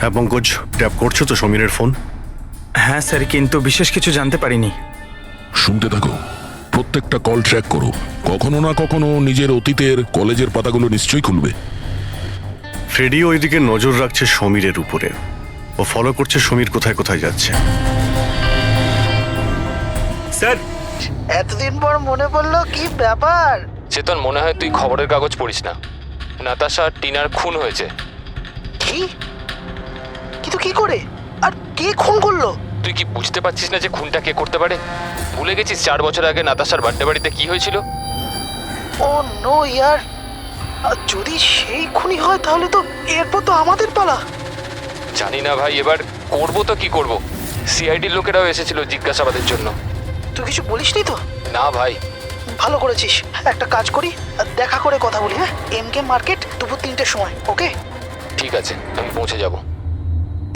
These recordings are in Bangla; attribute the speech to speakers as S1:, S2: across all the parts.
S1: হ্যাঁ পঙ্কজ, ট্যাপ করছো তো সমীরের ফোন?
S2: হ্যাঁ স্যার, কিন্তু বিশেষ কিছু জানতে পারিনি।
S3: শুনতে থাকো, প্রত্যেকটা কল ট্র্যাক করো। কখনো না কখনো নিজের অতীতের কলেজের পাতাগুলো নিশ্চয়ই খুলবে।
S1: ফ্রেডি ওইদিকে নজর রাখছে সমীরের উপরে। ও ফলো করছে সমীর কোথায় কোথায় যাচ্ছে।
S2: স্যার,
S4: এতদিন পর মনে পড়লো, কি ব্যাপার?
S5: চেতন, মনে হয় তুই খবরের কাগজ পড়িস না। নাতাশা আর টিনার খুন হয়েছে।
S4: কি? কিন্তু কি করে, আর কে খুন করলো?
S5: তুই কি বুঝতে পারছিস না যে খুনটা কে করতে পারে? ভুলে গেছিস 4 বছর আগে নাতাশার বার্থডে বাড়িতে কি হয়েছিল?
S4: ও নো ইয়ার, যদি সেই খুনি হয় তাহলে তো এরপর তো আমাদের পালা।
S5: জানি না ভাই, এবার করবো তো কি করব। সিআইডির লোকেরাও এসেছিল জিজ্ঞাসাবাদের জন্য।
S4: তুই কিছু বলিসনি তো?
S5: না ভাই।
S4: ভালো করেছিস। একটা কাজ করি, দেখা করে কথা বলি। হ্যাঁ, এমকে মার্কেট দুপুর 3টের সময়, ওকে?
S5: ঠিক আছে, আমি পৌঁছে যাব।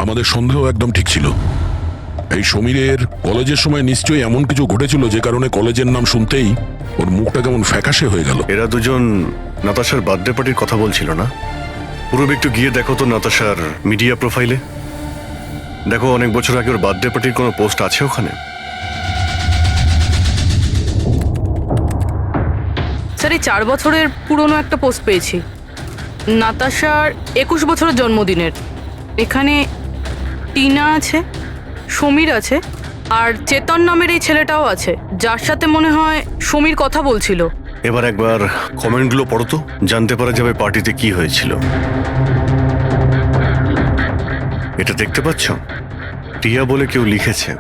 S3: আমাদের সন্দেহ একদম ঠিক ছিল। এই সমীরের কলেজের সময় নিশ্চয়ই এমন কিছু ঘটেছিল যে কারণে কলেজের নাম শুনতেই ওর মুখটা কেমন ফ্যাকাশে হয়ে গেল।
S1: এরা দুজন নাতাশার বার্থডে পার্টির কথা বলছিল না? পুরো একটু গিয়ে দেখো তো নাতাশার মিডিয়া প্রোফাইলে। দেখো অনেক বছর আগে ওর বার্থডে পার্টির কোনো পোস্ট আছে ওখানে?
S6: স্যার, এই 4 বছরের পুরনো একটা পোস্ট পেয়েছি, নাতাশার 21 বছরের জন্মদিনের। এখানে টিনা আছে, সমীর আছে, আর চেতন নামের এই ছেলেটাও আছে, যার সাথে মনে হয় সমীর কথা বলছিল।
S1: এবার একবার কমেন্টগুলো পড়ো তো, জানতে পারা যাবে পার্টিতে কি হয়েছিল। এটা দেখতে পাচ্ছ? টিয়া বলে কেউ লিখেছে।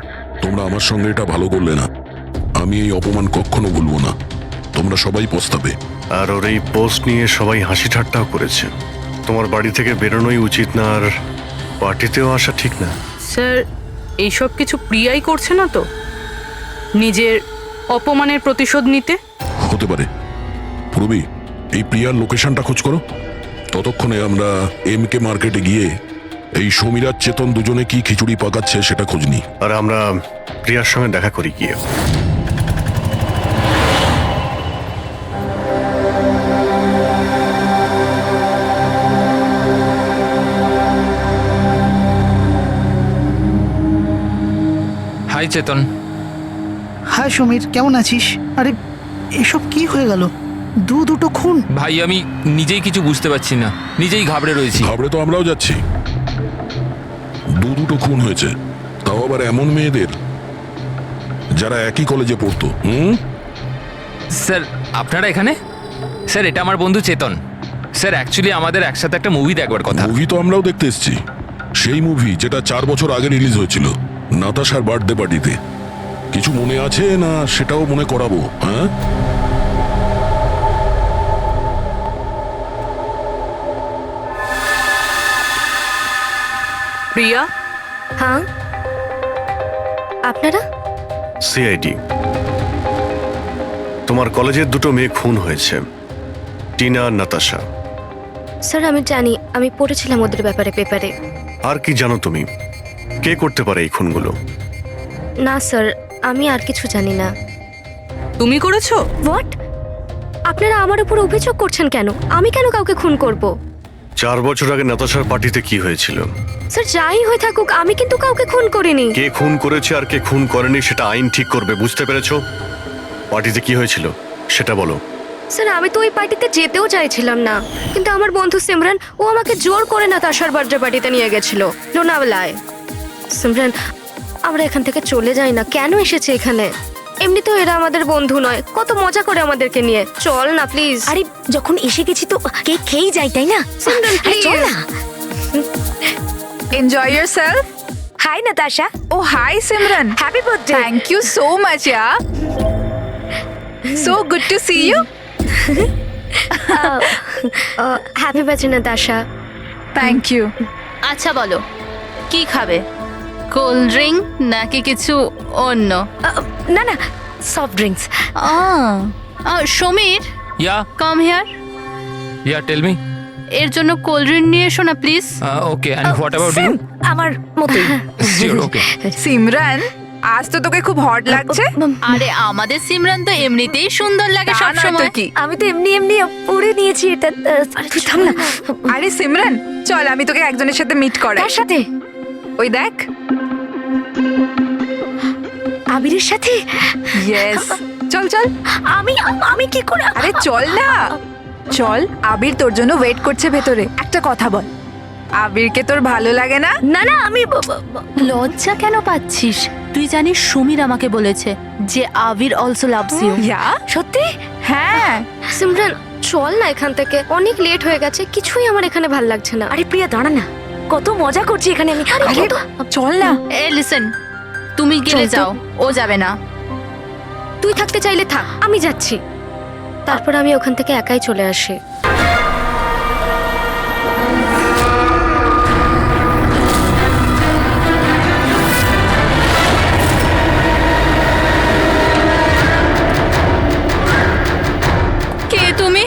S3: তোমরা আমার সঙ্গে এটা ভালো করলে না। আমি এই অপমান কখনো ভুলবো না। তোমরা সবাই পস্তাবে।
S1: আর ওর এই পোস্ট নিয়ে সবাই হাসি ঠাট্টাও করেছে। তোমার বাড়ি থেকে বেরোনোই উচিত না, আর পার্টিতেও আসা ঠিক না।
S6: স্যার, এইসব কিছু প্রিয়াই করছে না তো, নিজের অপমানের প্রতিশোধ নিতে?
S3: হতে পারে। পূর্বী, এই প্রিয়ার লোকেশনটা খোঁজ করো। ততক্ষণে আমরা এমকে মার্কেটে গিয়ে এই সমীর আর চেতন দুজনে কি খিচুড়ি পাকাচ্ছে সেটা খোঁজ নিই।
S1: আর আমরা প্রিয়ার সঙ্গে দেখা করি গিয়ে।
S5: হাই চেতন।
S4: হাই সমীর, কেমন আছিস? আরে এসব কি হয়ে গেল? দুটো খুন।
S5: ভাই, আমি নিজেই কিছু বুঝতে পারছি না, নিজেই ঘাবড়ে রয়েছি।
S3: ঘাবড়ে তো আমরাও যাচ্ছি। দুটো খুন হয়েছে, তাও আবার এমন মেয়েদের যারা একই কলেজে পড়তো।
S5: স্যার, আপনারা এখানে? স্যার, এটা আমার বন্ধু চেতন। স্যার, অ্যাকচুয়ালি আমাদের একসাথে একটা মুভি দেখবার কথা।
S3: মুভি তো আমরাও দেখতে এসেছি। সেই মুভি যেটা 4 বছর আগে রিলিজ হয়েছিল, নাতাশার বার্থডে পার্টিতে। কিছু মনে আছে না সেটাও মনে করাবো? হ্যাঁ,
S6: প্রিয়া?
S7: হ্যাঁ, আপনারা?
S1: সিআইডি। তোমার কলেজের দুটো মেয়ে খুন হয়েছে, টিনা আর নাতাশা।
S7: স্যার, আমি জানি, আমি পড়েছিলাম ওদের ব্যাপারে পেপারে।
S1: আর কি জানো তুমি? কে করতে পারে এই খুনগুলো?
S7: না স্যার, আমি আর কিছু জানি না।
S6: তুমি করেছো?
S7: হোয়াট? আপনারা আমার উপর অভিযোগ করছেন কেন? আমি কেন কাউকে খুন করব?
S1: 4 বছর আগে নাতাশার পার্টিতে কি হয়েছিল?
S7: স্যার, যাই হয়ে থাকুক, আমি কিন্তু কাউকে খুন করিনি।
S1: কে খুন করেছে আর কে খুন করেনি সেটা আইন ঠিক করবে, বুঝতে পেরেছো? পার্টিতে কি হয়েছিল সেটা বলো।
S7: স্যার, আমি তো ওই পার্টিতে যেতেও চাইছিলাম না, কিন্তু আমার বন্ধু সিমরান, ও আমাকে জোর করে নাতাশার বার্থডে পার্টিতে নিয়ে গেছিল লোনাওয়ালায়। সিমরান, আমরা এখান থেকে চলে যাই না? কেন এসেছে এখানে? এমনিতেও এরা আমাদের বন্ধু নয়, কত মজা করে আমাদেরকে নিয়ে। চল না প্লিজ।
S8: আরে যখন এসে গেছি তো কেক খেয়েই যাই, তাই না?
S7: সিমরান প্লিজ।
S8: চল না।
S9: Enjoy yourself.
S8: Hi Natasha.
S9: Oh, hi Simran.
S8: Happy birthday.
S9: Thank you so much, yeah. So good to see you.
S7: Happy birthday Natasha.
S9: Thank you.
S10: আচ্ছা বলো, কি খাবে? কোল্ড ড্রিঙ্ক নাকি কিছু অন্য?
S7: না না, soft drinks.
S10: Samir,
S5: yeah
S10: come here.
S5: Yeah tell me.
S10: এর জন্য কোল্ড ড্রিঙ্ক নিয়ে এসো না please.
S5: Okay, and what about you?
S8: আমার মতোই।
S5: শিওর, ওকে।
S9: Simran, আজ তো তোকে খুব হট লাগছে।
S10: আরে আমাদের সিমরান তো এমনিতেই সুন্দর লাগে
S9: তা
S10: সব
S9: নয় তো
S10: সময়।
S9: কি।
S8: আমি তো এমনি এমনি পড়ে নিয়েছি এটা। তুই থাম না।
S9: আরে সিমরান চল আমি তোকে একজনের সাথে মিট করাই।
S8: কার সাথে?
S9: ওই দেখ।
S8: আবিরের সাথে?
S9: ইয়েস চল চল।
S8: আমি কি করে?
S9: আরে চল না, চল। আবির তোর জন্য ওয়েট করছে ভেতরে। একটা কথা বল, আবিরকে তোর ভালো লাগে না?
S8: না না আমি
S10: লজ্জা কেন পাচ্ছিস? তুই জানিস সমীর আমাকে বলেছে যে আবির অলসো লাভস ইউ।
S9: ইয়া
S8: সত্যি?
S9: হ্যাঁ।
S7: সিমরান চল না এখান থেকে, অনেক লেট হয়ে গেছে, কিছুই আমার এখানে ভাল লাগছে না।
S8: আরে প্রিয়া দাঁড়া না, কত মজা করছি এখানে আমি।
S9: আরে চল না।
S10: এ লিসেন, তুমি গেলে
S7: চল তো।
S10: যাও, ও যাবে না।
S7: তুই থাকতে চাইলে থাক, আমি যাচ্ছি। তারপর আমি ওখান থেকে একাই চলে আসি।
S10: কে তুমি?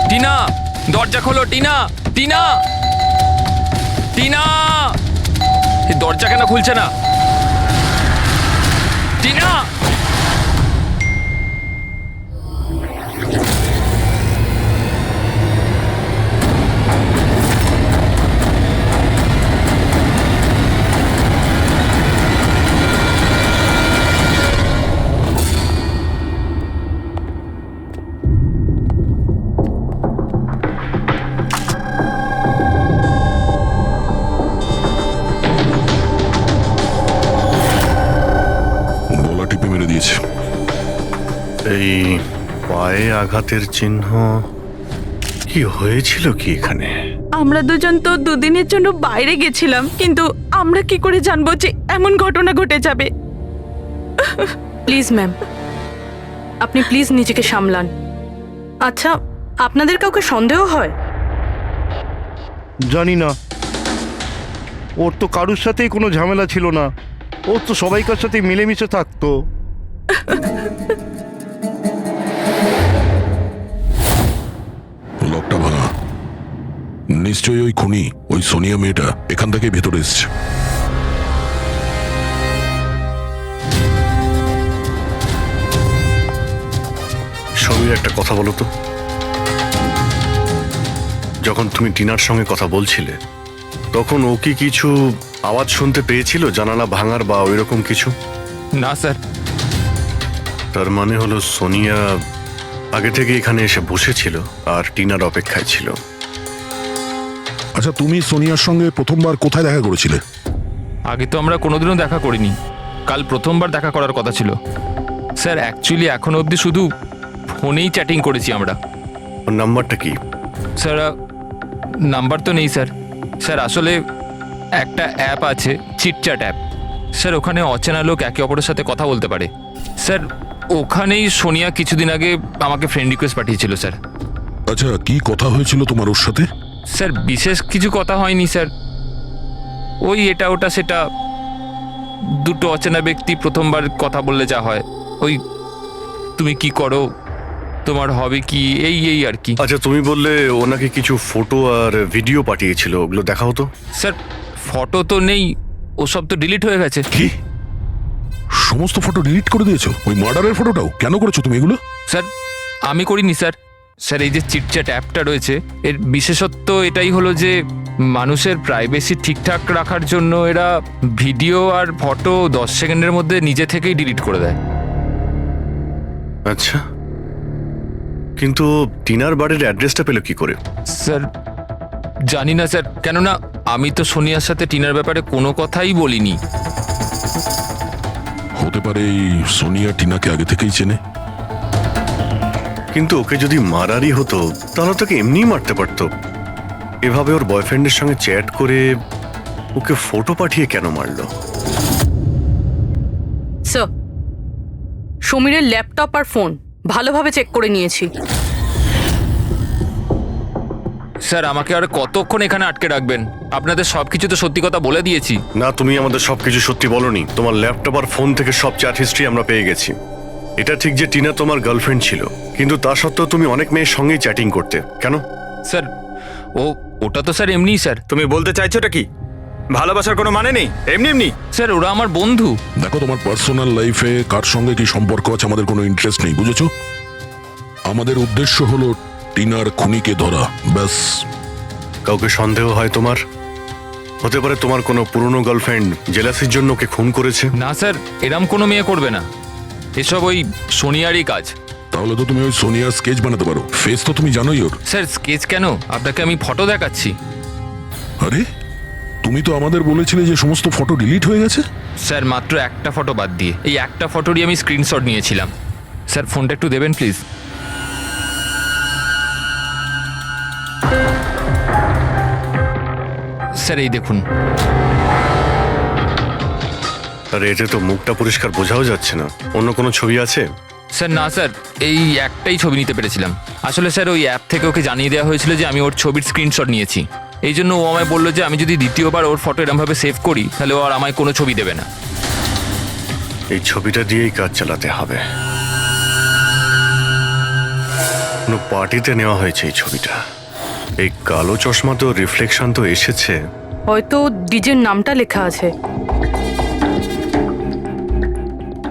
S5: টিনা, দরজা খোলো। টিনা, টিনা, টিনা, এই দরজা কেন খুলছে না? টিনা,
S3: গলা টিপে মেরে দিয়েছে।
S1: এই পায়ে আঘাতের চিহ্ন, কি হয়েছিল কি এখানে?
S6: আমরা দুজন তো দুদিনের জন্য বাইরে গেছিলাম, কিন্তু আমরা কি করে জানবো যে এমন ঘটনা ঘটে যাবে? প্লিজ ম্যাম, আপনি প্লিজ নিজেকে সামলান। আচ্ছা, আপনাদের কাউকে সন্দেহ হয়?
S11: জানি না, ওর তো কারুর সাথেই কোনো ঝামেলা ছিল না। ও তো সবাইকার সাথে মিলেমিশে থাকতো।
S3: লকটা ভাঙা, নিশ্চয়ই ওই খুনি, ওই সোনিয়া মেয়েটা এখান থেকে ভেতরে এসছে।
S1: সমীর, একটা কথা বলো তো, যখন তুমি টিনার সঙ্গে কথা বলছিলে তখন ও কি কিছু আওয়াজ শুনতে পেয়েছিল, জানালা ভাঙার বা ওইরকম কিছু?
S5: না স্যার।
S1: তার মানে হলো সোনিয়া আগে থেকে এখানে এসে বসেছিল আর টিনার অপেক্ষায় ছিল।
S3: আচ্ছা, তুমি সোনিয়ার সঙ্গে প্রথমবার কোথায় দেখা করেছিলে?
S5: আগে তো আমরা কোনোদিনও দেখা করিনি, কাল প্রথমবার দেখা করার কথা ছিল স্যার। অ্যাকচুয়ালি এখনো অবধি শুধু ফোনেই চ্যাটিং করেছি আমরা।
S1: ওর নাম্বারটা কি?
S5: স্যার নাম্বার তো নেই স্যার। স্যার আসলে একটা অ্যাপ আছে, চিটচ্যাট অ্যাপ স্যার, ওখানে অচেনা লোক একে অপরের সাথে কথা বলতে পারে স্যার। ওখানেই সোনিয়া কিছুদিন আগে আমাকে ফ্রেন্ড রিকোয়েস্ট পাঠিয়েছিল স্যার।
S3: আচ্ছা, কি কথা হয়েছিল তোমার ওর সাথে?
S5: স্যার বিশেষ কিছু কথা হয়নি স্যার, ওই এটা ওটা সেটা, দুটো অচেনা ব্যক্তি প্রথমবার কথা বললে যা হয়, ওই তুমি কি করো, তোমার হবি কি, এই এই আর কি।
S1: আচ্ছা, তুমি বললে ও নাকি কিছু ফটো আর ভিডিও পাঠিয়েছিল, ওগুলো দেখাও তো।
S5: স্যার ফটো তো নেই, ওসব তো ডিলিট হয়ে গেছে।
S3: কি সমস্ত ফটো ডিলিট করে দিয়েছো? ওই মার্ডারের ফটোটাও? কেন করেছো তুমি এগুলো?
S5: স্যার আমি করিনি স্যার। স্যার এই যে চিটচ্যাট অ্যাপটা রয়েছে, এর বিশেষত্ব এটাই হলো যে মানুষের প্রাইভেসি ঠিকঠাক রাখার জন্য এরা ভিডিও আর ফটো 10 সেকেন্ডের মধ্যে নিজে থেকেই ডিলিট করে দেয়।
S1: আচ্ছা, কিন্তু টিনার বাড়ির অ্যাড্রেসটা পেলো কি করে?
S5: স্যার জানি না স্যার, কেননা আমি তো সোনিয়ার সাথে টিনার ব্যাপারে কোনো কথাই বলিনি।
S3: হতে পারে এই সোনিয়া টিনাকে আগে থেকেই চেনে।
S1: কিন্তু ওকে যদি মারারই হতো তাহলে তোকে এমনিই মারতে পারতো। এভাবে ওর বয়ফ্রেন্ডের সঙ্গে চ্যাট করে ওকে ফটো পাঠিয়ে কেন মারলো?
S6: স্যার, সমীরের ল্যাপটপ আর ফোন ভালোভাবে চেক করে নিয়েছি।
S5: স্যার আমাকে আর কতক্ষণ এখানে আটকে রাখবেন? আপনাদের সবকিছু তো সত্যি কথা বলে দিয়েছি।
S1: না, তুমি আমাদের সবকিছু সত্যি বলনি। তোমার ল্যাপটপ আর ফোন থেকে সব চ্যাট হিস্ট্রি আমরা পেয়ে গেছি। এটা ঠিক যে টিনা তোমার গার্লফ্রেন্ড ছিল, কিন্তু তা সত্ত্বেও তুমি অনেক মেয়ের সঙ্গেই চ্যাটিং করতে। কেন?
S5: স্যার ওটা তো স্যার এমনিই স্যার।
S2: তুমি বলতে চাইছোটা কি? ভালোবাসার কোনো মানে নেই, এমনি এমনি।
S5: স্যার ওরা আমার বন্ধু।
S3: দেখো, তোমার পার্সোনাল লাইফে কার সঙ্গে কি সম্পর্ক আছে আমাদের কোনো ইন্টারেস্ট নেই, বুঝেছো? আমাদের উদ্দেশ্য হলো টিনার খুনিকে ধরা, ব্যাস।
S1: কাউকে সন্দেহ হয় তোমার? হতে পারে তোমার কোনো পুরনো গার্লফ্রেন্ড জেলাসির জন্য ওকে খুন করেছে।
S5: না স্যার, এরম কোনো মেয়ে করবে না। এসব ওই সোনিয়ারই কাজ।
S3: তাহলে তো তুমি ওই সোনিয়ার স্কেচ বানাতে পারো। ফেস তো তুমি জানোই ওর।
S5: স্যার স্কেচ কেন? আপনাকে আমি ফটো দেখাচ্ছি।
S3: আরে, তুমি তো আমাদের বলেছিলে যে সমস্ত ফটো ডিলিট হয়ে গেছে।
S5: স্যার মাত্র একটা ফটো বাদ দিয়ে এই একটা ফটোরই আমি স্ক্রিনশট নিয়েছিলাম। স্যার ফোনটা একটু দেবেন প্লিজ। স্যার এই দেখুন।
S1: আর এতে তো মুখটা পরিষ্কার বোঝাও যাচ্ছে না। অন্য কোনো ছবি আছে?
S5: স্যার না স্যার, এই একটাই ছবি নিতে পেরেছিলাম। আসলে স্যার ওই অ্যাপ থেকে ওকে জানিয়ে দেওয়া হয়েছিল যে আমি ওর ছবির স্ক্রিনশট নিয়েছি। এই জন্য ও আমায় বললো যে আমি যদি দ্বিতীয়বার ওর ফটো এরমভাবে সেভ করি তাহলে ও আর আমায় কোনো ছবি দেবে না।
S1: এই ছবিটা দিয়েই কাজ চালাতে হবে। কোনো পার্টিতে নেওয়া হয়েছে এই ছবিটা। এই কালো চশমা তো রিফ্লেকশন তো এসেছে।
S6: হয়তো ডিজের নামটা লেখা আছে,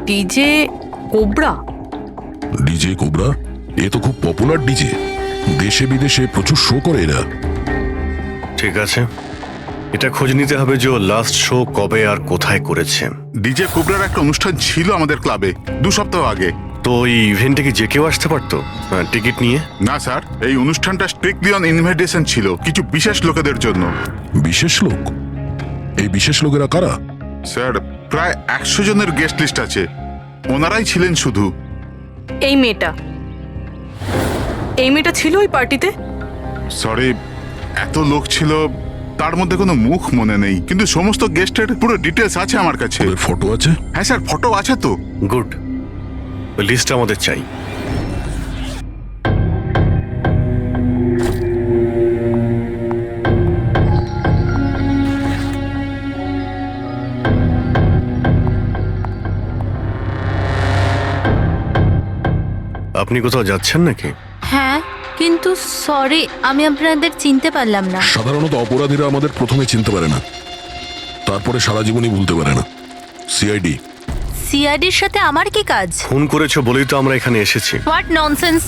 S6: ডিজে কোবরা।
S3: DJ Cobra? এ তো খুব পপুলার ডিজে, দেশে বিদেশে প্রচুর শো করে এরা।
S1: ঠিক আছে, এটা খোঁজ নিতে হবে যে ও লাস্ট শো কবে আর কোথায় করেছে।
S12: ডিজে কোবরার একটা অনুষ্ঠান ছিল আমাদের ক্লাবে 2 সপ্তাহ আগে।
S1: তো এই ইভেন্টে কি যে কেউ আসতে পারতো টিকিট নিয়ে?
S12: না স্যার, এই অনুষ্ঠানটা স্ট্রিক্টলি অন ইনভাইটেশন ছিল, কিছু বিশেষ লোকেদের জন্য।
S3: বিশেষ লোক? এই বিশেষ লোকেরা কারা?
S12: স্যার প্রায় 100 জনের গেস্ট লিস্ট আছে, ওনারাই ছিলেন শুধু।
S6: এই মেয়েটা ছিল ওই পার্টিতে?
S12: সরি, এত লোক ছিল, তার মধ্যে কোনো মুখ মনে নেই, কিন্তু সমস্ত গেস্টের পুরো ডিটেলস আছে আমার কাছে।
S3: ফটো আছে?
S12: হ্যাঁ স্যার, ফটো আছে তো।
S1: গুড, ওই লিস্টটা আমাদের চাই। আপনি কোথাও যাচ্ছেন নাকি?
S10: হ্যাঁ, কিন্তু সরি, আমি আপনাদের চিনতে পারলাম না।
S3: সাধারণত অপরাধীরা আমাদের প্রথমে চিনতে পারে না, তারপরে সারা জীবনই ভুলতে পারে না। সিআইডি।
S10: সিআইডির সাথে আমার কি কাজ?
S1: খুন করেছো বলেই তো আমরা এখানে এসেছি।
S10: What nonsense!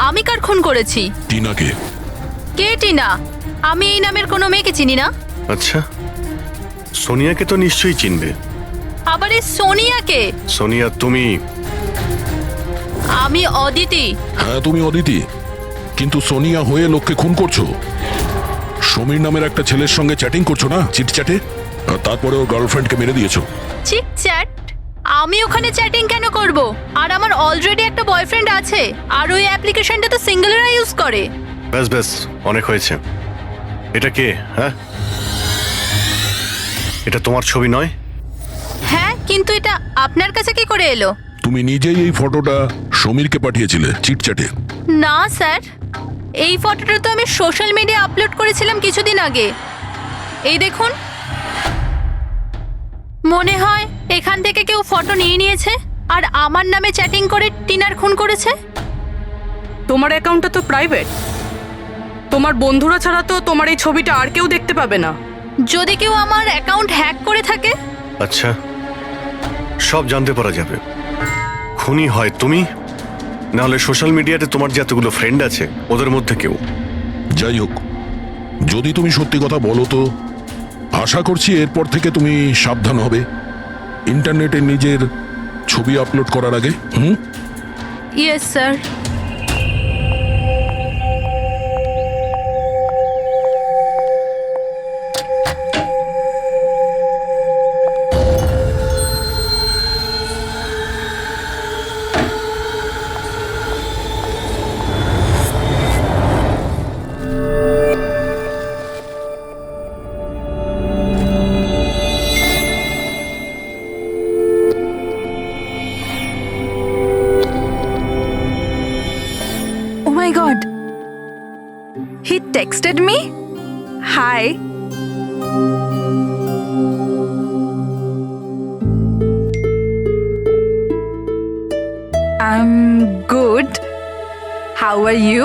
S10: আমি কার খুন করেছি?
S3: টিনাকে।
S10: কে টিনা? আমি এই নামের কোনো মেয়েকে চিনি না।
S1: আচ্ছা, সোনিয়াকে তো নিশ্চয়ই চিনবে।
S10: আবার এই সোনিয়াকে?
S1: সোনিয়া তুমি?
S10: আমি অদিতি।
S3: হ্যাঁ, তুমি অদিতি, কিন্তু সোনিয়া হয়ে লোককে খুন করছো। সমীর নামের একটা ছেলের সঙ্গে চ্যাটিং করছো না, চিটচ্যাটে, আর তারপরে ওর গার্লফ্রেন্ডকে মেরে দিয়েছো।
S10: চিটচ্যাট? আমি ওখানে চ্যাটিং কেন করব? আর আমার অলরেডি একটা বয়ফ্রেন্ড আছে, আর ওই অ্যাপ্লিকেশনটা তো সিঙ্গেলরা ইউজ করে।
S1: ব্যাস ব্যাস, অনেক হয়েছে। এটা কে? হ্যাঁ, এটা তোমার ছবি নয়?
S10: হ্যাঁ, কিন্তু এটা আপনার কাছে কি করে এলো?
S3: তুমি নিজেই এই ফটোটা সমীরকে পাঠিয়েছিলে চিটচ্যাটে।
S10: না স্যার, এই ফটোটা তো আমি সোশ্যাল মিডিয়া আপলোড করেছিলাম কিছুদিন আগে। এই দেখুন, মনে হয় এখান থেকে কেউ ফটো নিয়ে নিয়েছে আর আমার নামে চ্যাটিং করে টিনার খুন করেছে।
S6: তোমার অ্যাকাউন্টটা তো প্রাইভেট, তোমার বন্ধুরা ছাড়া তো তোমার এই ছবিটা আর কেউ দেখতে পাবে না।
S10: যদি কেউ আমার অ্যাকাউন্ট হ্যাক করে থাকে?
S1: আচ্ছা, সব জানতে পারা যাবে। খুনি হয় তুমি, নাহলে সোশ্যাল মিডিয়াতে তোমার যে এতগুলো ফ্রেন্ড আছে ওদের মধ্যে কেউ।
S3: যাই হোক, যদি তুমি সত্যি কথা বলো তো আশা করছি এরপর থেকে তুমি সাবধান হবে ইন্টারনেটে নিজের ছবি আপলোড করার আগে।
S10: Yes sir.
S9: He texted me hi I am good how are you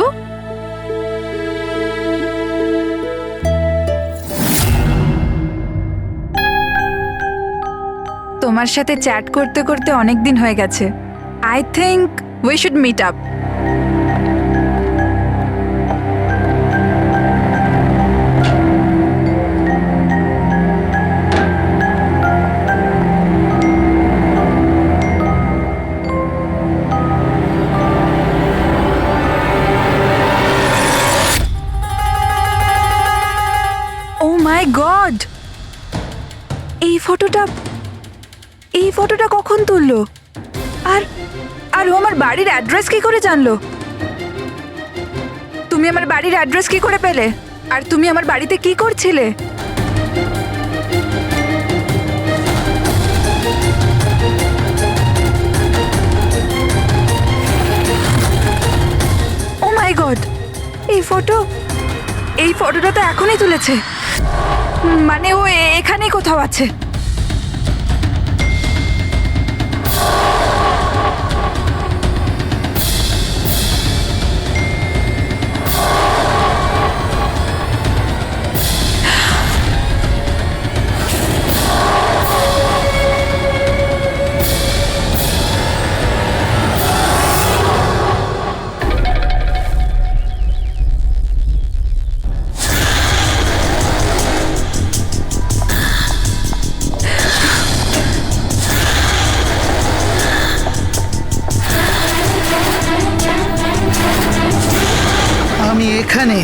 S9: তোমার সাথে চ্যাট করতে করতে অনেক দিন হয়ে গেছে I think we should meet up oh my god এই ফটোটা কখন তুললো আর আর ও আমার বাড়ির অ্যাড্রেস কি করে জানলো তুমি আমার বাড়ির অ্যাড্রেস কি করে পেলে আর তুমি আমার বাড়িতে কি করছিলে ও মাই গড এই ফটোটা তো এখনই তুলেছে মানে ও এখানেই কোথাও আছে
S4: আমি এখানে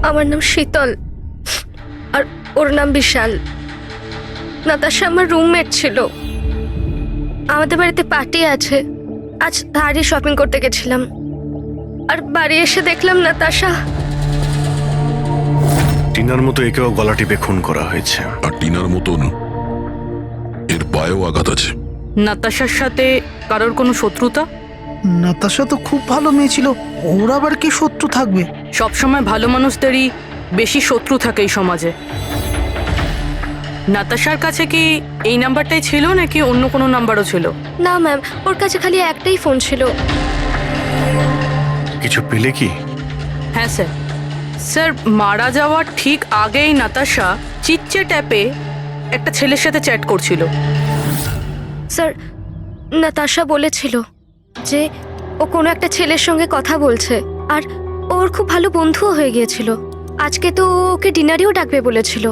S7: আমার নাম শীতল আর ওর নাম বিশাল নাতাশা আমার রুমমেট ছিল আমাদের বাড়িতে পার্টি আছে আজ ধারে শপিং করতে গেছিলাম আর বাড়ি এসে দেখলাম নাতাশা
S1: টিনার মতো একেও গলা টিপে খুন করা হয়েছে।
S3: আর টিনার মতন এর পায়েও আঘাত আছে।
S6: নাতাশার সাথে কারোর কোনো শত্রুতা?
S4: নাতাশা তো খুব ভালো মেয়ে ছিল, ওর আবার কি শত্রু থাকবে?
S6: সবসময় ভালো মানুষদেরই বেশি শত্রু থাকে এই সমাজে। নাতাশার কাছে কি এই নাম্বারটাই ছিল নাকি অন্য কোনো নাম্বারও ছিল?
S7: না ম্যাম, ওর কাছে খালি একটাই ফোন ছিল।
S1: কিছু পেলে কি?
S6: হ্যাঁ স্যার, স্যার মারা যাওয়ার ঠিক আগেই নাতাশা চিটচ্যাট অ্যাপে একটা ছেলের সাথে চ্যাট করছিল।
S7: স্যার, নাতাশা বলেছিল যে ও কোনো একটা ছেলের সঙ্গে কথা বলছে আর ওর খুব ভালো বন্ধুও হয়ে গিয়েছিল। আজকে তো ওকে ডিনারেও ডাকবে বলেছিল।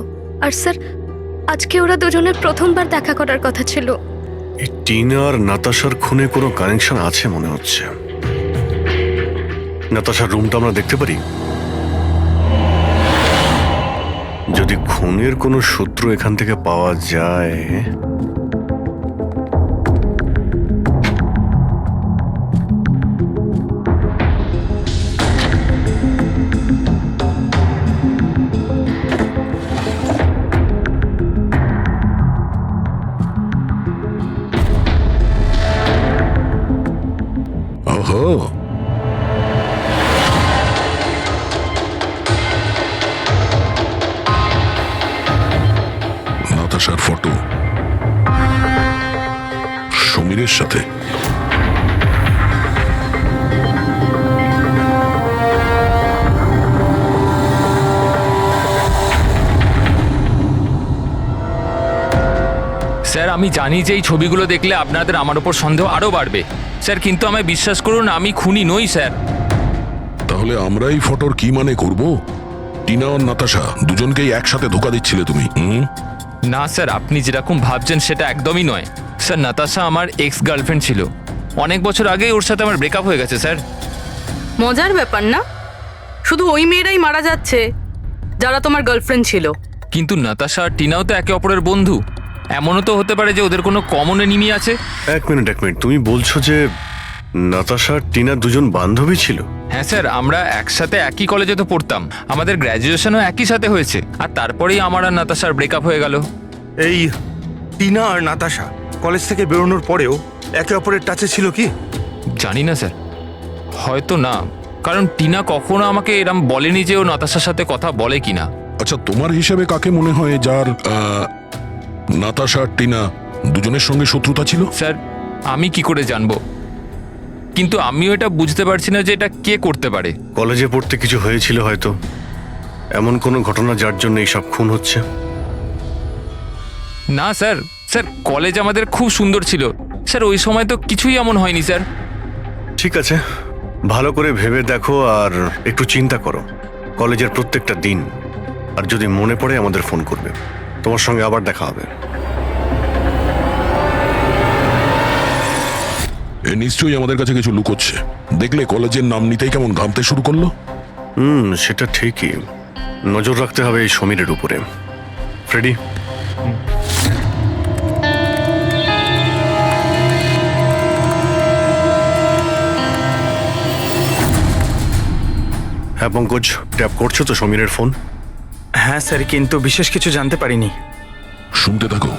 S7: আর স্যার, আজকে ওরা দুজনের প্রথমবার দেখা করার কথা ছিল।
S1: এই টিনা আর নাতাশার খুনে কোনো কানেকশন আছে মনে হচ্ছে। নাতাশার রুমটা আমরা দেখতে পারি? যদি খুনের কোনো সূত্র এখান থেকে পাওয়া যায়।
S3: ওহো, নাতাশার ফটো সমীরের সাথে।
S5: স্যার আমি জানি যে এই ছবিগুলো দেখলে আপনাদের আমার উপর সন্দেহ আরও বাড়বে স্যার, কিন্তু আমায় বিশ্বাস করুন আমি খুনি নই স্যার।
S3: তাহলে আমরা এই ফটোর কি মানে করব? টিনা আর নাতাশা দুজনকেই একসাথে ধোকা দিচ্ছিলে তুমি?
S5: না স্যার, আপনি যেরকম ভাবছেন সেটা একদমই নয় স্যার। নাতাশা আমার এক্স গার্লফ্রেন্ড ছিল, অনেক বছর আগেই ওর সাথে আমার ব্রেকআপ হয়ে গেছে স্যার।
S6: মজার ব্যাপার না? শুধু ওই মেয়েরাই মারা যাচ্ছে যারা তোমার গার্লফ্রেন্ড ছিল।
S5: কিন্তু নাতাশা আর টিনাও তো একে অপরের বন্ধু। এমনও তো হতে পারে যে ওদের কোনো কমন এনিমি আছে।
S1: এক মিনিট তুমি বলছো যে নাতাশা আর টিনা দুজন বান্ধবী ছিল?
S5: হ্যাঁ স্যার, আমরা একসাথে একই কলেজে তো পড়তাম, আমাদের গ্র্যাজুয়েশনও একই সাথে হয়েছে, আর তারপরেই আমার আর নাতাশার ব্রেকআপ হয়ে গেল।
S2: এই টিনা আর নাতাশা কলেজ থেকে বেরোনোর পরেও একে অপরের টাচে ছিল কি?
S5: জানি না স্যার, হয়তো না, কারণ টিনা কখনো আমাকে এরম বলেনি যে ও নাতাশার সাথে কথা বলে কিনা।
S3: আচ্ছা, তোমার হিসাবে কাকে মনে হয় যার নাতাশা আর টিনা দুজনের সঙ্গে শত্রুতা ছিল?
S5: স্যার আমি কি করে জানবো, কিন্তু আমিও এটা বুঝতে পারছি না যে এটা কে করতে পারে।
S1: কলেজে পড়তে কিছু হয়েছিল হয়তো, এমন কোনো ঘটনা যার জন্য এইসব খুন হচ্ছে।
S5: না স্যার, স্যার কলেজ আমাদের খুব সুন্দর ছিল স্যার, ওই সময় তো কিছুই এমন হয়নি স্যার।
S1: ঠিক আছে, ভালো করে ভেবে দেখো আর একটু চিন্তা করো কলেজের প্রত্যেকটা দিন, আর যদি মনে পড়ে আমাদের ফোন করবে। তোমার সঙ্গে আবার দেখা হবে।
S3: এ নিশ্চয়ই আমাদের কাছে কিছু লুকোচ্ছে। দেখলে কলেজের নাম নিতেই কেমন ঘামতে শুরু করলো।
S1: সেটা ঠিকই, নজর রাখতে হবে এই সমীরের উপরে। ফ্রেডি, হ্যাঁ পঙ্কজ, ট্যাপ করছো তো সমীরের ফোন?
S2: হ্যাঁ স্যার, কিন্তু বিশেষ কিছু জানতে পারিনি।
S3: শুনতে থাকো,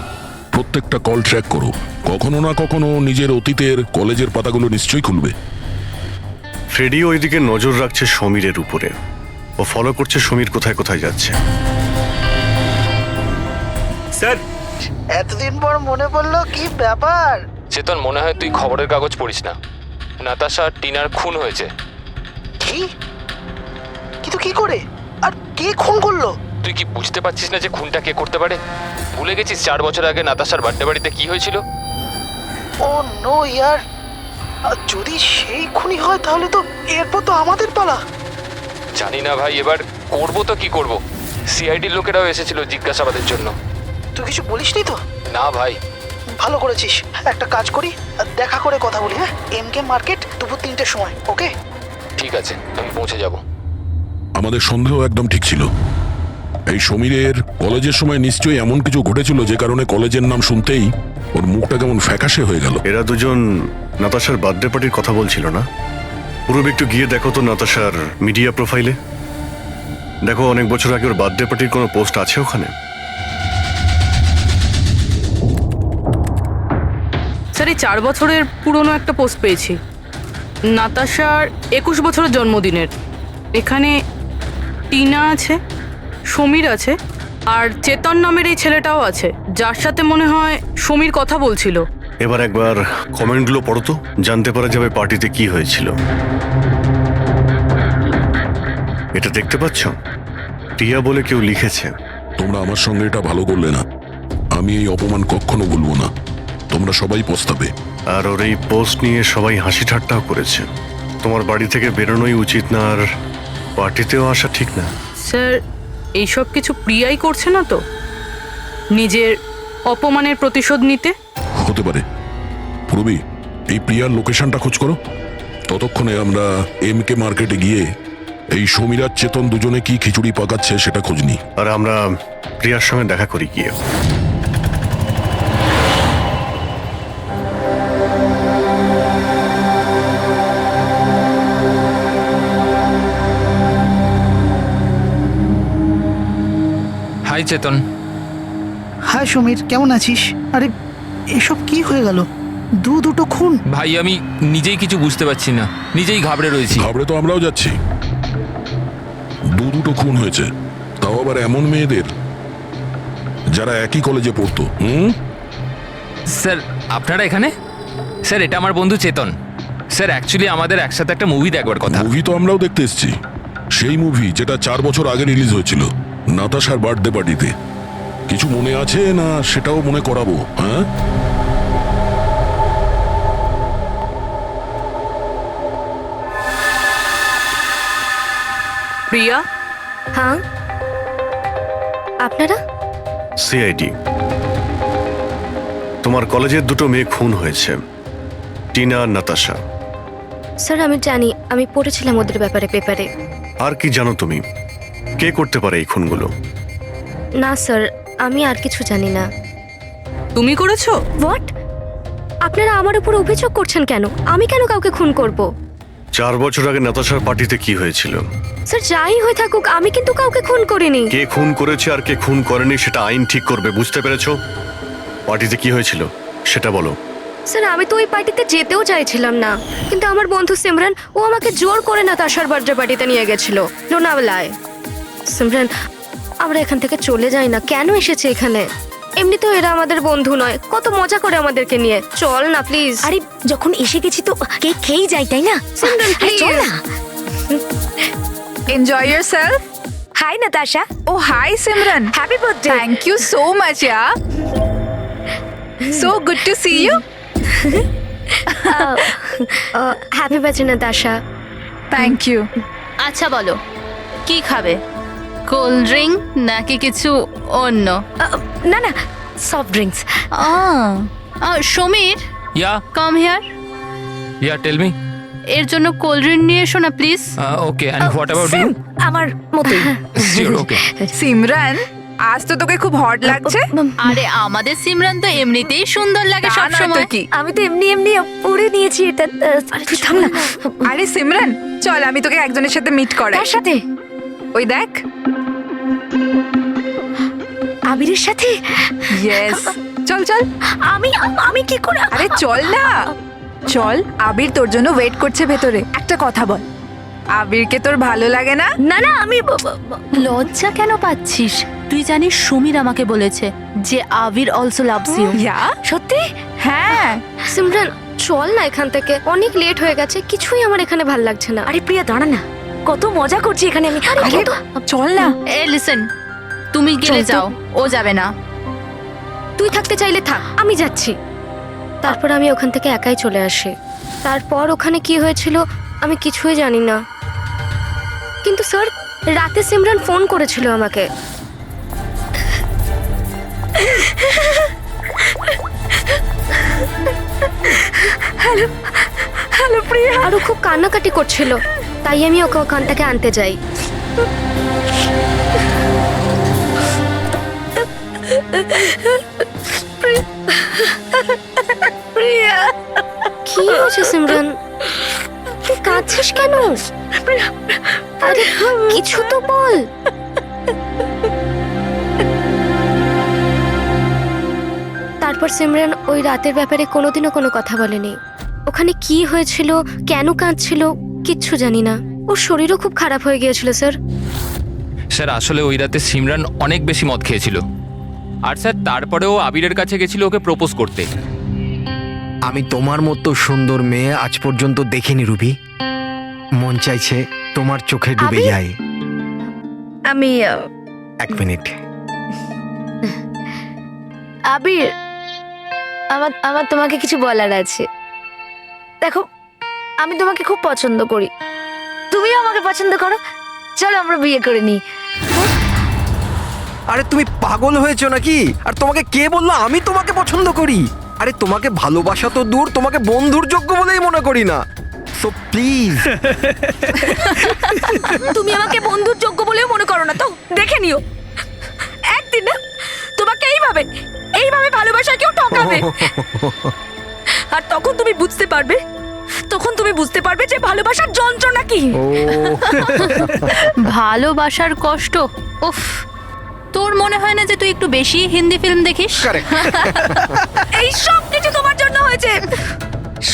S3: প্রত্যেকটা কল ট্র্যাক করো। কখনো না কখনো নিজের অতীতের কলেজের পাতাগুলো নিশ্চয়ই খুলবে।
S1: ফ্রেডি ওইদিকে নজর রাখছে সমীরের উপরে, ও ফলো করছে সমীর কোথায় কোথায় যাচ্ছে।
S2: স্যার,
S4: এতদিন পর মনে পড়লো, কি ব্যাপার?
S5: চেতন, মনে হয় তুই খবরের কাগজ পড়িস না, নাতাশা আর টিনার খুন হয়েছে।
S4: কি? কিন্তু কি করে আর কে খুন করলো?
S5: তুই কি বুঝতে পারছিস না যে খুনটা কে করতে পারে? ভুলে গেছিস 4 বছর আগে নাতাশার বার্থডে বাড়িতে কি হয়েছিল?
S4: ও নো ইয়ার, যদি সেই খুনি হয় তাহলে তো এরপর তো আমাদের পালা।
S5: জানি না ভাই, এবার করবো তো কি করব। সিআইডির লোকেরাও এসেছিল জিজ্ঞাসাবাদের জন্য।
S4: তুই কিছু বলিসনি তো?
S5: না ভাই।
S4: ভালো করেছিস, একটা কাজ করি, দেখা করে কথা বলি। হ্যাঁ, এমকে মার্কেট দুপুর 3টের সময়, ওকে?
S5: ঠিক আছে, আমি পৌঁছে যাব।
S3: আমাদের সন্দেহ একদম ঠিক ছিল। এই সমীরের কলেজের সময় নিশ্চয়ই এমন কিছু ঘটেছিল যে কারণে কলেজের নাম শুনতেই ওর মুখটা কেমন ফ্যাকাশে হয়ে গেল।
S1: এরা দুজন নাতাশার বার্থডে পার্টির কথা বলছিল না? পুরো একটু গিয়ে দেখো তো নাতাশার মিডিয়া প্রোফাইলে। দেখো অনেক বছর আগে ওর বার্থডে পার্টির কোনো পোস্ট আছে ওখানে?
S6: স্যার এই 4 বছরের পুরনো একটা পোস্ট পেয়েছি, নাতাশার 21 বছরের জন্মদিনের। এখানে টিনা আছে, সমীর আছে, আর চেতন নামের এই ছেলেটাও আছে, যার সাথে মনে হয় সমীর কথা বলছিল।
S1: এবার একবার কমেন্টগুলো পড়ো তো, জানতে পারা যাবে পার্টিতে কি হয়েছিল। এটা দেখতে পাচ্ছ? টিয়া বলে কেউ লিখেছে।
S3: তোমরা আমার সঙ্গে এটা ভালো করলে না, আমি এই অপমান কখনো ভুলবো না। তোমরা সবাই পস্তাবে।
S1: আর ওর এই পোস্ট নিয়ে সবাই হাসি ঠাট্টাও করেছে। তোমার বাড়ি থেকে বেরোনোই উচিত না, আর পার্টিতেও আসা ঠিক না।
S6: স্যার এইসব কিছু প্রিয়াই করছে না তো, নিজের অপমানের প্রতিশোধ নিতে?
S3: হতে পারে। পূর্বী, এই প্রিয়ার লোকেশনটা খোঁজ করো। ততক্ষণে আমরা এমকে মার্কেটে গিয়ে এই সমীর আর চেতন দুজনে কি খিচুড়ি পাকাচ্ছে সেটা খোঁজ নিই।
S1: আর আমরা প্রিয়ার সঙ্গে দেখা করি গিয়ে।
S5: হাই চেতন।
S4: হাই সমীর, কেমন আছিস? আরে এসব কি হয়ে গেল? দুটো খুন?
S5: ভাই আমি নিজেই কিছু বুঝতে পারছি না, নিজেই ঘাবড়ে রয়েছি।
S3: ঘাবড়ে তো আমরাও যাচ্ছি। দুটো খুন হয়েছে, তাও আবার এমন মেয়েদের যারা একই কলেজে পড়তো।
S5: স্যার আপনারা এখানে? স্যার এটা আমার বন্ধু চেতন। স্যার অ্যাকচুয়ালি আমাদের একসাথে একটা মুভি দেখবার কথা।
S3: মুভি তো আমরাও দেখতে এসেছি, সেই মুভি যেটা 4 বছর আগে রিলিজ হয়েছিল নাতাশার বার্থডে পার্টিতে। কিছু মনে আছে না সেটাও মনে করাবো? হ্যাঁ,
S6: প্রিয়া?
S7: হ্যাঁ, আপনারা?
S1: সিআইডি। তোমার কলেজের দুটো মেয়ে খুন হয়েছে, টিনা আর নাতাশা।
S7: স্যার আমি জানি, আমি পড়েছিলাম ওদের ব্যাপারে পেপারে।
S1: আর কি জানো তুমি? কে করতে পারে এই খুনগুলো?
S7: না স্যার, আমি আর কিছু জানি না।
S6: তুমি করেছো?
S7: হোয়াট? আপনারা আমার উপর অভিযোগ করছেন কেন? আমি কেন কাউকে খুন করব?
S1: 4 বছর আগে নাতাশার পার্টিতে কি হয়েছিল?
S7: স্যার যাই হয়ে থাকুক, আমি কিন্তু কাউকে খুন করিনি।
S1: কে খুন করেছে আর কে খুন করেনি সেটা আইন ঠিক করবে, বুঝতে পেরেছো? পার্টিতে কি হয়েছিল সেটা বলো।
S7: স্যার আমি তো ওই পার্টিতে যেতেও চাইছিলাম না, কিন্তু আমার বন্ধু সিমরান ও আমাকে জোর করে নাতাশার বার্থডে পার্টিতে নিয়ে গেছিল লোনাওয়ালায়। সিমরান, আমরা এখান থেকে চলে যাই না। কেন এসেছে এখানে? এমনিতেও এরা আমাদের বন্ধু নয়, কত মজা করে আমাদেরকে নিয়ে। চল না প্লিজ।
S8: আরে যখন এসে গেছি তো কেক খেয়েই যাই, তাই না?
S7: সিমরান
S8: আরে চল
S7: প্লিজ।
S8: না।
S9: Enjoy yourself.
S8: হাই নাতাশা।
S9: ও hi Simran,
S8: happy birthday.
S9: Thank you so much ইয়ার। So good to see you.
S7: Happy birthday Natasha.
S9: Thank you.
S10: আচ্ছা বলো, কি খাবে? কোল্ড ড্রিঙ্ক নাকি কিছু অন্য?
S8: না না, soft drinks.
S10: Samir,
S5: yeah
S10: come here.
S5: Yeah tell me.
S10: এর জন্য কোল্ড ড্রিঙ্ক নিয়ে এসো না please.
S5: Okay, and what about you?
S8: আমার মতোই।
S5: শিওর, ওকে।
S9: সিমরান, আজ তো তোকে খুব হট লাগছে।
S10: আরে আমাদের সিমরান তো এমনিতেই সুন্দর লাগে
S9: তা
S10: সব
S9: নয় তো
S10: সময়।
S9: কি?
S8: আমি তো এমনি এমনি পরে নিয়েছি এটা। তুই থাম না।
S9: আরে সিমরান, চল আমি তোকে একজনের সাথে মিট করাই।
S8: কার সাথে?
S9: ওই দেখ।
S8: আবিরের সাথে?
S9: ইয়েস, চল চল।
S8: আমি আমি কি করে?
S9: আরে চল না, চল। আবির তোর জন্য ওয়েট করছে ভেতরে। একটা কথা বল, আবিরকে তোর ভালো লাগে না?
S8: না না, আমি
S10: লজ্জা কেন পাচ্ছিস? তুই জানিস সমীর আমাকে বলেছে যে আবির অলসো লাভস ইউ।
S9: ইয়া,
S8: সত্যি?
S9: হ্যাঁ।
S7: সিমরান চল না এখান থেকে, অনেক লেট হয়ে গেছে, কিছুই আমার এখানে ভাল লাগছে না।
S8: আরে প্রিয়া দাঁড়া না, কত মজা করছি এখানে আমি।
S9: আরে চল না।
S10: এ লিসেন, তুমি গেলে
S7: চল তো।
S10: যাও, ও যাবে না।
S7: তুই থাকতে চাইলে থাক, আমি যাচ্ছি। তারপর আমি ওখান থেকে একাই চলে আসি। তারপর ওখানে কি হয়েছিল আমি কিছুই জানি না, কিন্তু স্যার রাতে সিমরান ফোন করেছিল আমাকে।
S8: হ্যালো হ্যালো প্রিয়া।
S7: আর ও খুব কান্নাকাটি করছিল, তাই আমি ওকে ওখান থেকে আনতে যাই।
S8: প্রিয়া,
S7: কি হয়েছে সিমরান? তুই কাঁদছিস কেন? আরে কিছু তো বল। তারপর সিমরান ওই রাতের ব্যাপারে কোনোদিনও কোনো কথা বলেনি। ওখানে কি হয়েছিল, কেন কাঁদছিল, কিচ্ছু জানি না। ওর শরীরও খুব খারাপ হয়ে গিয়েছিল স্যার।
S5: স্যার আসলে ওই রাতে সিমরান অনেক বেশি মদ খেয়েছিল, আর স্যার তারপরেও আবিরের কাছে গেছিল ওকে প্রপোজ করতে।
S13: আমি তোমার মতো সুন্দর মেয়ে আজ পর্যন্ত দেখিনি রুবি। মন চাইছে তোমার চোখে ডুবে
S8: আবির?
S13: যাই।
S8: আমি
S13: 1 মিনিট।
S8: আবির, আমার আমার তোমাকে কিছু বলার আছে। দেখো, আমি তোমাকে খুব পছন্দ করি, তুমিও আমাকে পছন্দ করো। চলো আমরা বিয়ে করে নিই।
S13: আরে তুমি পাগল হয়েছো নাকি? আর তোমাকে কে বললো আমি তোমাকে পছন্দ করি? আরে তোমাকে ভালোবাসা তো দূর, তোমাকে বন্ধুর যোগ্য বলেই মনে করি না। So please.
S8: তুমি আমাকে বন্ধুর যোগ্য বলেও মনে করো না তো? দেখে নিও, একদিন না তোমাকে এইভাবে এইভাবে ভালোবাসা কেউ ঠকাবে। আর তখন তুমি বুঝতে পারবে যে ভালোবাসার যন্ত্রণা কি।
S10: ভালোবাসার কষ্ট। উফ, তোর মনে হয় না যে তুই একটু বেশি হিন্দি ফিল্ম দেখিস?
S8: এই সব কিছু তোমার জন্য হয়েছে,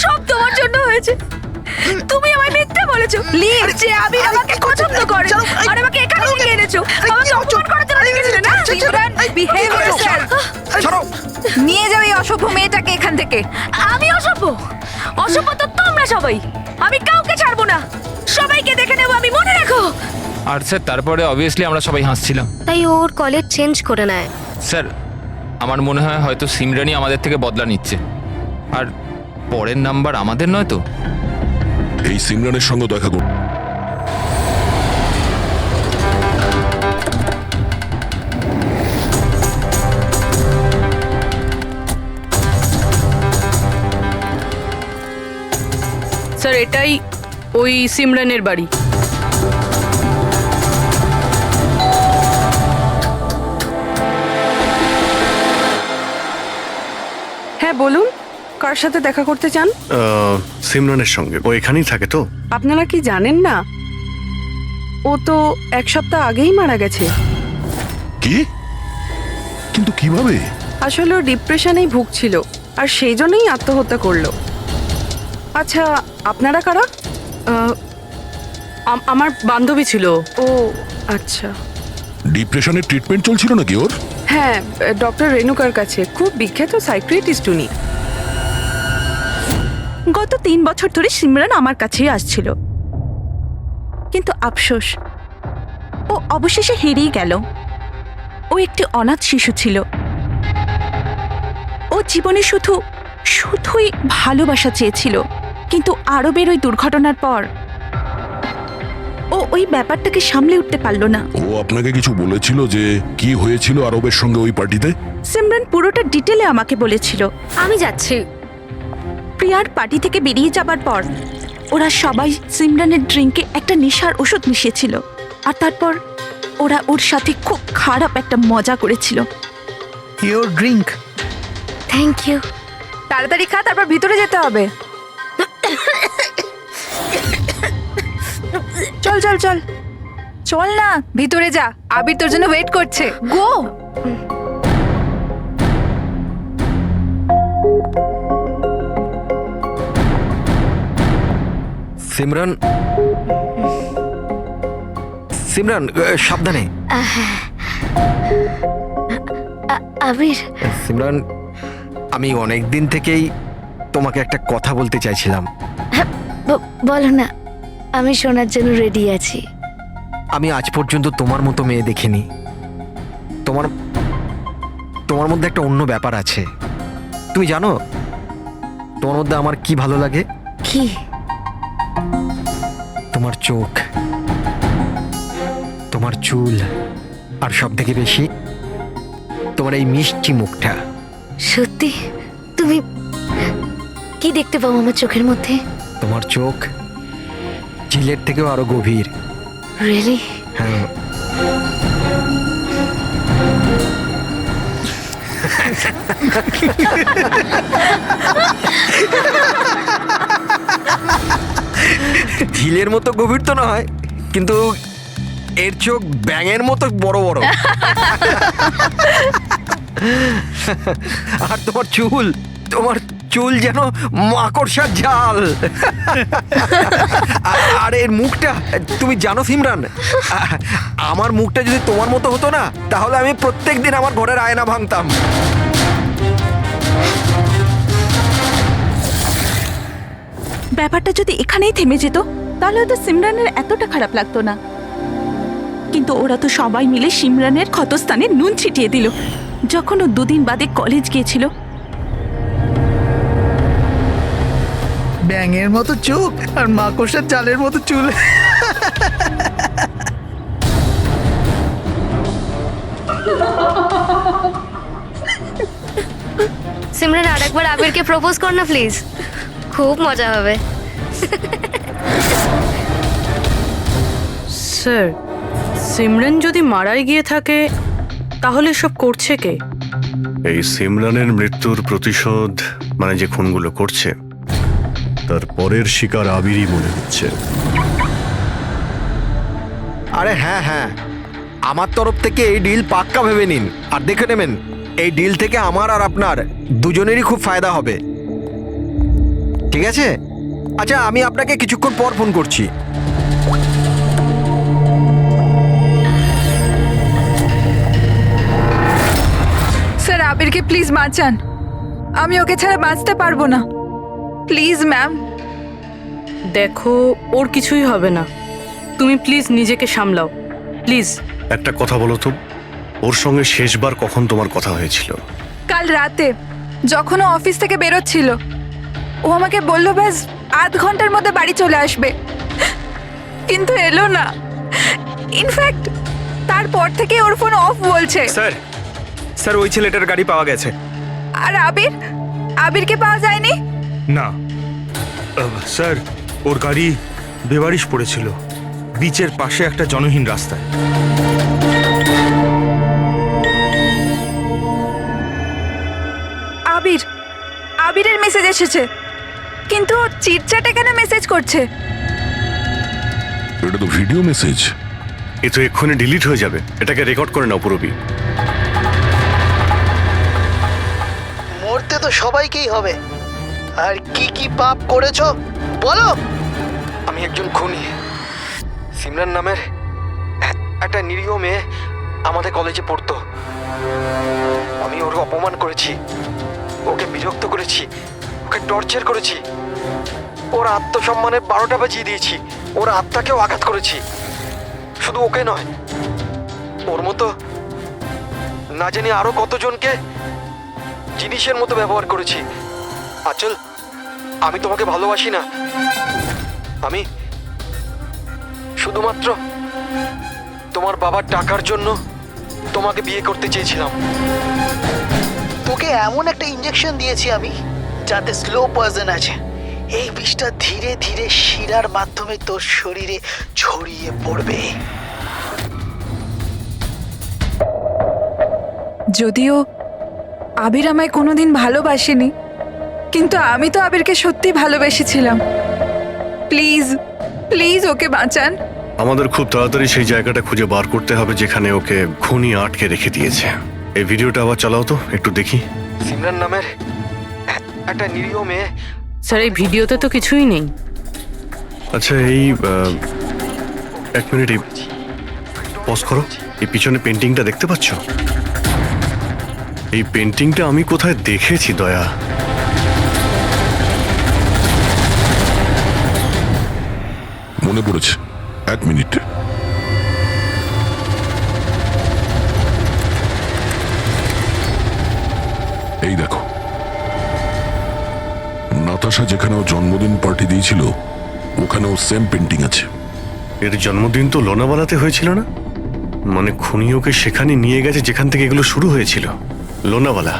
S8: সব তোমার জন্য হয়েছে। তুমি আমায় মিথ্যে বলেছো যে আমি আমাকে পছন্দ করে, আর আমাকে এখানে ডেকে এনেছো আমাকে অপমান করার জন্য ডেকেছিলে না?
S9: Simran, behave yourself.
S13: ছাড়ো।
S9: নিয়ে যাও এই অসভ্য মেয়েটাকে এখান থেকে।
S8: আমি অসভ্য? অসভ্য তো তোমরা সবাই। আমি কাউকে ছাড়বো না, সবাইকে দেখে নেবো আমি, মনে রাখো।
S5: আর স্যার তারপরে অবভিয়াসলি আমরা সবাই হাসছিলাম।
S7: তাই ওর কলেজ চেঞ্জ করে নেয়।
S5: স্যার আমার মনে হয় হয়তো সিমরানই আমাদের থেকে বদলা নিচ্ছে, আর পরের নাম্বার আমাদের নয় তো।
S3: এই সিমরানের সঙ্গে দেখা করুন।
S6: স্যার এটাই ওই সিমরানের বাড়ি। হ্যাঁ বলুন, কার সাথে দেখা করতে চান?
S1: সিমরানের সঙ্গে। ও এখানেই থাকে তো?
S6: আপনারা কি জানেন না, ও তো 1 সপ্তাহ আগেই মারা গেছে।
S3: কি? কিন্তু কিভাবে?
S6: আসলে ও ডিপ্রেশনেই ভুগছিল, আর সেই জন্যই আত্মহত্যা করলো। আচ্ছা, আপনারা কারা? আমার বান্ধবী ছিল। ও আচ্ছা।
S3: ডিপ্রেশনের ট্রিটমেন্ট চলছিল নাকি ওর?
S6: হ্যাঁ, ডক্টর রেণুকার কাছে। খুব বিখ্যাত সাইকিয়াট্রিস্ট উনি।
S9: গত 3 বছর ধরে সিমরান আমার কাছেই আসছিল, কিন্তু আফসোস ও অবশেষে হেরিয়ে গেল। ও একটি অনাথ শিশু ছিল। ও জীবনে শুধুই ভালোবাসা চেয়েছিল, কিন্তু আরবের ওই দুর্ঘটনার পর ও ওই ব্যাপারটাকে সামলে উঠতে পারলো না।
S3: ও আপনাকে কিছু বলেছিল যে কি হয়েছিল আরবের সঙ্গে ওই পার্টিতে?
S9: সিমরান পুরোটা ডিটেলে আমাকে বলেছিল।
S7: আমি যাচ্ছি।
S9: প্রিয়ার পার্টি থেকে বেরিয়ে যাবার পর ওরা সবাই সিমরানের ড্রিঙ্কে একটা নেশার ওষুধ মিশিয়েছিল, আর তারপর ওরা ওর সাথে খুব খারাপ একটা মজা করেছিল।
S4: Your drink.
S7: Thank you.
S9: তাড়াতাড়ি খা, তারপর ভিতরে যেতে হবে। চল চল চল চল না, ভিতরে যা, আবির তোর জন্য ওয়েট করছে। গো।
S13: সিমরান, সিমরান সাবধানে।
S7: আবির।
S13: সিমরান, আমি অনেক দিন থেকেই তোমাকে একটা কথা বলতে চাইছিলাম।
S7: বলো না, আমি শোনার জন্য রেডি আছি।
S13: আমি আজ পর্যন্ত তোমার মতো মেয়ে দেখিনি। তোমার মধ্যে একটা অন্য ব্যাপার আছে। তুমি জানো তোমার মধ্যে আমার কি ভালো লাগে?
S7: কি?
S13: তোমার চোখ, তোমার চুল, আর সব থেকে বেশি তোমার এই মিষ্টি মুখটা।
S7: সত্যি? তুমি কি দেখতে পাও আমার চোখের মধ্যে?
S13: তোমার চোখ ঝিলের থেকেও আরো গভীর।
S7: রিয়েলি?
S13: হ্যাঁ। ঝিলের মতো গভীর তো নয়, কিন্তু এর চোখ ব্যাঙের মতো বড় বড়। আর তোমার চুল যেন মাকড়সার জাল। আর এর মুখটা, তুমি জানো সিমরান, আমার মুখটা যদি তোমার মতো হতো না, তাহলে আমি প্রত্যেকদিন আমার ঘরের আয়না ভাঙতাম।
S9: ব্যাপারটা যদি এখানেই থেমে যেত, তাহলে হয়তো সিমরানের এতটা খারাপ লাগতো না। কিন্তু ওরা তো সবাই মিলে সিমরানের ক্ষতস্থানে নুন ছিটিয়ে দিল যখন ও 2 দিন বাদে কলেজ গিয়েছিল।
S4: ব্যাঙের মতো চোখ আর মাকড়সার জালের মতো চুল।
S7: সিমরান, আরেকবার আবিরকে প্রপোজ কর না প্লিজ, খুব মজা হবে।
S6: স্যার, সিমরান যদি মারাই গিয়ে থাকে, তাহলে সব করছে কে?
S1: এই সিমরানের মৃত্যুর প্রতিশোধ, মানে যে খুনগুলো করছে, তার পরের শিকার আবিরই মনে হচ্ছে।
S13: আরে হ্যাঁ হ্যাঁ, আমার তরফ থেকে এই ডিল পাক্কা ভেবে নিন, আর দেখে নেবেন এই ডিল থেকে আমার আর আপনার দুজনেরই খুব ফায়দা হবে। ঠিক আছে? আচ্ছা, আমি আপনাকে কিছুক্ষণ পর ফোন করছি।
S9: স্যার, আবিরকে প্লিজ বাঁচান, আমি ওকে ছাড়া বাঁচতে পারবো না। Please ma'am.
S6: দেখো, ওর কিছুই হবে না, তুমি প্লিজ নিজেকে সামলাও, প্লিজ।
S1: একটা কথা বলো তো, ওর সঙ্গে শেষবার কখন তোমার কথা হয়েছিল?
S9: কাল রাতে, যখন ও অফিস থেকে বেরোচ্ছিল। ও আমাকে বলল ব্যাস আধ ঘন্টার মধ্যে বাড়ি চলে আসবে, কিন্তু এলো না। ইনফ্যাক্ট তারপর থেকে ওর ফোন অফ বলছে।
S2: স্যার ওই ছেলেটার গাড়ি পাওয়া গেছে।
S9: আর আবিরকে পাওয়া যায়নি?
S2: না স্যার, ওর গাড়ি বেবারিশ পড়েছিল বিচের পাশে একটা জনহীন রাস্তায়।
S9: আবিরের মেসেজ এসেছে, কিন্তু চিটচ্যাটে কেন মেসেজ করছে?
S3: এটা তো ভিডিও মেসেজ।
S1: এ তো এক্ষুনি ডিলিট হয়ে যাবে, এটাকে রেকর্ড করে নাও পুরবি।
S4: মরতে তো সবাইকেই হবে। আর কি কি পাপ করেছো বলো।
S13: আমি একজন খুনি। সিমরান নামের একটা নিরীহ মেয়ে আমাদের কলেজে পড়তো। আমি ওর অপমান করেছি, ওকে বিরক্ত করেছি, ওকে টর্চার করেছি, ওর আত্মসম্মানের 12টা বাজিয়ে দিয়েছি, ওর আত্মাকেও আঘাত করেছি। শুধু ওকে নয়, ওর মতো না জানি আরো কতজনকে জিনিসের মতো ব্যবহার করেছি। আচল, আমি তোমাকে ভালোবাসি না। আমি শুধুমাত্র তোমার বাবার টাকার জন্য তোমাকে বিয়ে করতে চেয়েছিলাম।
S4: তোকে এমন একটা ইঞ্জেকশন দিয়েছি আমি, যাতে স্লো পয়জন আছে। এই বিষটা ধীরে ধীরে শিরার মাধ্যমে তোর শরীরে ছড়িয়ে পড়বে।
S9: যদিও আবির আমায় কোনোদিন ভালোবাসেনি, কিন্তু আমি তো আবিরকে সত্যি ভালোবেসেছিলাম। প্লিজ প্লিজ ওকে বাঁচান।
S1: আমাদের খুব তাড়াতাড়ি সেই জায়গাটা খুঁজে বার করতে হবে যেখানে ওকে খুনি আটকে রেখে দিয়েছে। এই ভিডিওটা আবার চালাও তো, একটু দেখি।
S13: সিমরান নামের একটা নিরীহ মেয়ে।
S6: স্যার এই ভিডিওতে তো কিছুই নেই।
S1: আচ্ছা এই এক মিনিট, এই পজ করো। এই পিছনে পেন্টিংটা দেখতে পাচ্ছ? এই পেন্টিংটা আমি কোথায় দেখেছি দয়া।
S3: মনে পড়েছে, এক মিনিট। এই দেখো, নাতাশা যেখানে ও জন্মদিন পার্টি দিয়েছিল ওখানেও সেম পেন্টিং আছে।
S1: এর জন্মদিন তো লোনাওয়ালাতে হয়েছিল না? মানে খুনি ওকে সেখানে নিয়ে গেছে যেখান থেকে এগুলো শুরু হয়েছিল, লোনাওয়ালা।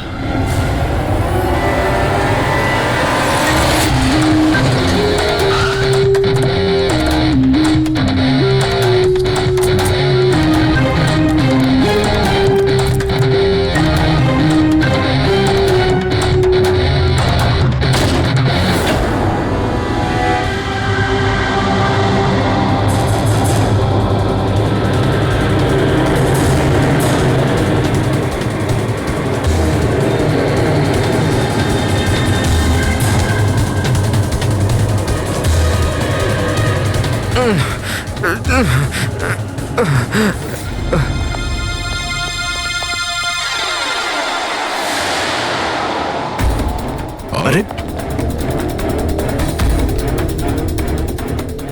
S1: আরে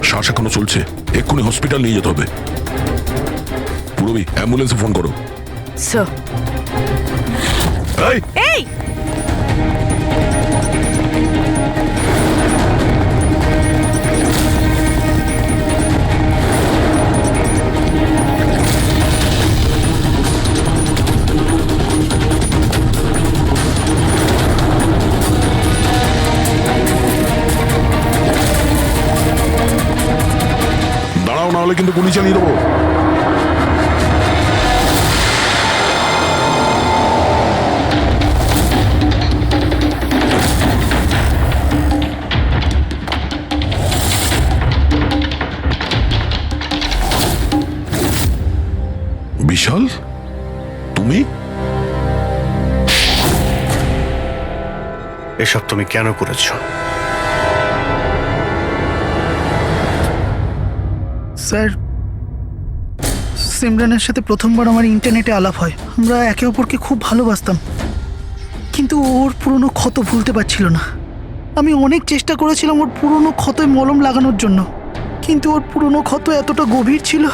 S3: শ্বাস এখনো চলছে, এক্ষুনি হসপিটাল নিয়ে যেতে হবে। পুরবি, অ্যাম্বুলেন্সে ফোন করো।
S6: স্যার
S3: এই
S9: এই
S3: দাঁড়াও, না হলে কিন্তু গুলি চালিয়ে দেবো। বিশাল, তুমি?
S1: এসব তুমি কেন করেছো?
S4: স্যার, সিমরানের সাথে প্রথমবার আমার ইন্টারনেটে আলাপ হয়। আমরা একে অপরকে খুব ভালোবাসতাম, কিন্তু ওর পুরনো ক্ষত ভুলতে পারছিল না। আমি অনেক চেষ্টা করেছিলাম ওর পুরনো ক্ষতয় মলম লাগানোর জন্য, কিন্তু ওর পুরনো ক্ষত এতটা গভীর ছিল,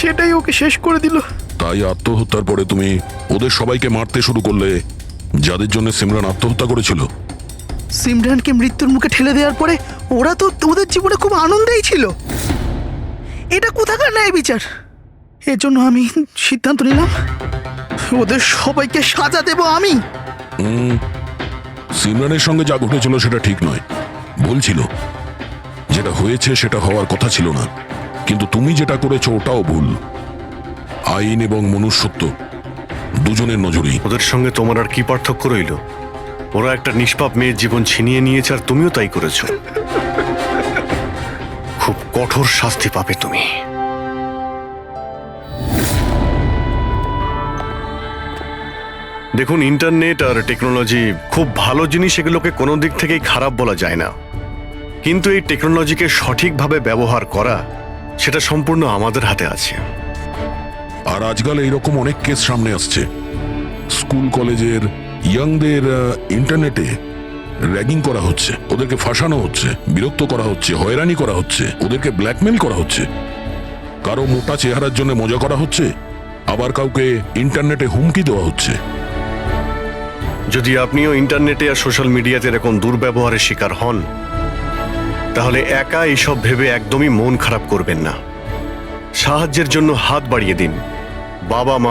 S4: সেটাই ওকে শেষ করে দিল।
S3: তাই আত্মহত্যার পরে তুমি ওদের সবাইকে মারতে শুরু করলে, যাদের জন্য সিমরান আত্মহত্যা করেছিল।
S4: সিমরানকে মৃত্যুর মুখে ঠেলে দেওয়ার পরে ওরা তো ওদের জীবনে খুব আনন্দেই ছিল। এটা কোথাকার ন্যায় বিচার? এর জন্য আমি সিদ্ধান্ত নিলাম ওদের সবাইকে সাজা দেব আমি।
S3: সিমরানের সঙ্গে যা ঘটেছিল সেটা ঠিক নয়, ভুল ছিল। যেটা হয়েছে সেটা হওয়ার কথা ছিল না, কিন্তু তুমি যেটা করেছো ওটাও ভুল। আইন এবং মনুষ্যত্ব দুজনের নজরেই।
S1: ওদের সঙ্গে তোমার আর কি পার্থক্য রইল? ওরা একটা নিষ্পাপ মেয়ের জীবন ছিনিয়ে নিয়েছে আর তুমিও তাই করেছো। খুব কঠোর শাস্তি পাবে তুমি। দেখুন, ইন্টারনেট আর টেকনোলজি খুব ভালো জিনিস, এগুলোকে কোনো দিক থেকেই খারাপ বলা যায় না, কিন্তু এই টেকনোলজিকে সঠিকভাবে ব্যবহার করা সেটা সম্পূর্ণ আমাদের হাতে আছে।
S3: আর আজকাল এইরকম অনেক কেস সামনে আসছে। স্কুল কলেজের ইয়াংদের ইন্টারনেটে র্যাগিং করা হচ্ছে, ওদেরকে ফাঁসানো হচ্ছে, বিরক্ত করা হচ্ছে, হয়রানি করা হচ্ছে, ওদেরকে ব্ল্যাকমেল করা হচ্ছে। কারো মোটা চেহারার জন্য মজা করা হচ্ছে, আবার কাউকে ইন্টারনেটে হুমকি দেওয়া হচ্ছে।
S1: যদি আপনিও ইন্টারনেটে আর সোশ্যাল মিডিয়াতে এরকম দুর্ব্যবহারের শিকার হন, তাহলে একা এইসব ভেবে একদমই মন খারাপ করবেন না। সাহায্যের জন্য হাত বাড়িয়ে দিন। বাবা মা